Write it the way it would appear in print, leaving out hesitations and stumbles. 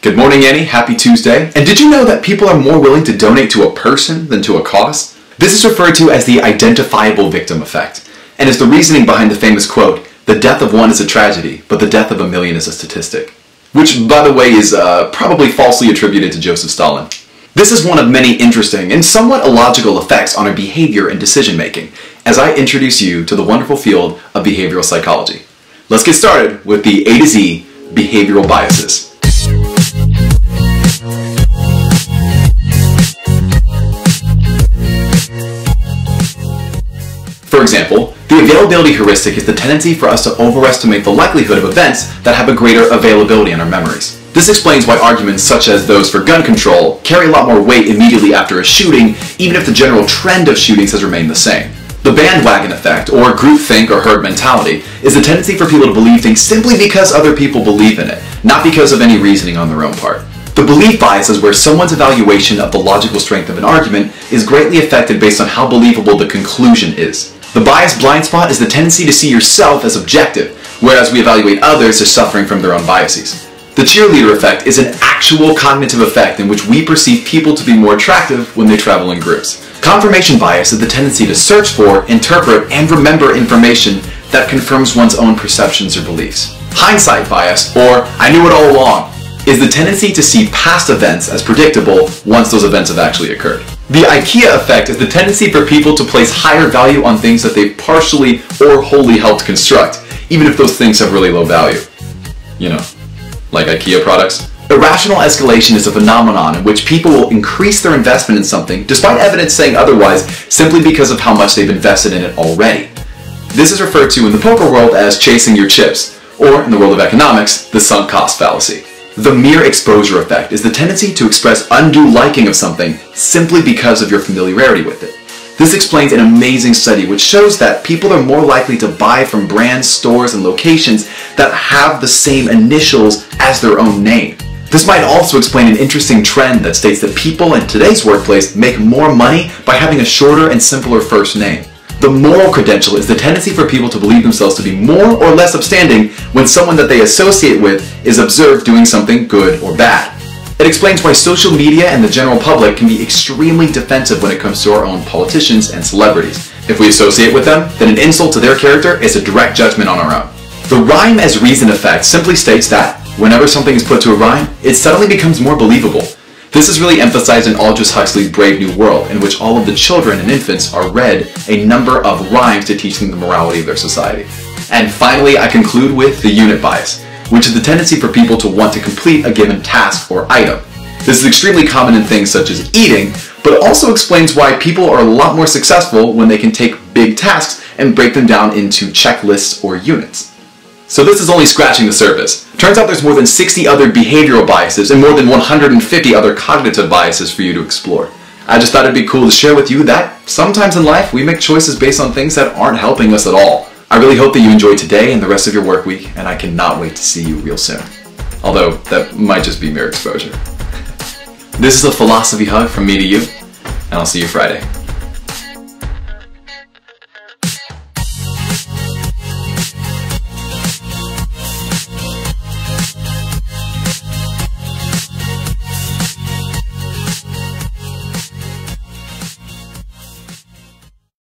Good morning, Annie. Happy Tuesday. And did you know that people are more willing to donate to a person than to a cause? This is referred to as the identifiable victim effect, and is the reasoning behind the famous quote, "The death of one is a tragedy, but the death of a million is a statistic." Which, by the way, is probably falsely attributed to Joseph Stalin. This is one of many interesting and somewhat illogical effects on our behavior and decision making, as I introduce you to the wonderful field of behavioral psychology. Let's get started with the A to Z behavioral biases. For example, the availability heuristic is the tendency for us to overestimate the likelihood of events that have a greater availability in our memories. This explains why arguments such as those for gun control carry a lot more weight immediately after a shooting, even if the general trend of shootings has remained the same. The bandwagon effect, or groupthink or herd mentality, is the tendency for people to believe things simply because other people believe in it, not because of any reasoning on their own part. The belief bias is where someone's evaluation of the logical strength of an argument is greatly affected based on how believable the conclusion is. The bias blind spot is the tendency to see yourself as objective, whereas we evaluate others as suffering from their own biases. The cheerleader effect is an actual cognitive effect in which we perceive people to be more attractive when they travel in groups. Confirmation bias is the tendency to search for, interpret, and remember information that confirms one's own perceptions or beliefs. Hindsight bias, or I knew it all along, is the tendency to see past events as predictable once those events have actually occurred. The IKEA effect is the tendency for people to place higher value on things that they've partially or wholly helped construct, even if those things have really low value. You know, like IKEA products. Irrational escalation is a phenomenon in which people will increase their investment in something despite evidence saying otherwise simply because of how much they've invested in it already. This is referred to in the poker world as chasing your chips, or in the world of economics, the sunk cost fallacy. The mere exposure effect is the tendency to express undue liking of something simply because of your familiarity with it. This explains an amazing study which shows that people are more likely to buy from brands, stores, and locations that have the same initials as their own name. This might also explain an interesting trend that states that people in today's workplace make more money by having a shorter and simpler first name. The moral credential is the tendency for people to believe themselves to be more or less upstanding when someone that they associate with is observed doing something good or bad. It explains why social media and the general public can be extremely defensive when it comes to our own politicians and celebrities. If we associate with them, then an insult to their character is a direct judgment on our own. The rhyme as reason effect simply states that whenever something is put to a rhyme, it suddenly becomes more believable. This is really emphasized in Aldous Huxley's Brave New World, in which all of the children and infants are read a number of rhymes to teach them the morality of their society. And finally, I conclude with the unit bias, which is the tendency for people to want to complete a given task or item. This is extremely common in things such as eating, but it also explains why people are a lot more successful when they can take big tasks and break them down into checklists or units. So this is only scratching the surface. Turns out there's more than 60 other behavioral biases and more than 150 other cognitive biases for you to explore. I just thought it'd be cool to share with you that sometimes in life we make choices based on things that aren't helping us at all. I really hope that you enjoy today and the rest of your work week, and I cannot wait to see you real soon. Although, that might just be mere exposure. This is a philosophy hug from me to you, and I'll see you Friday.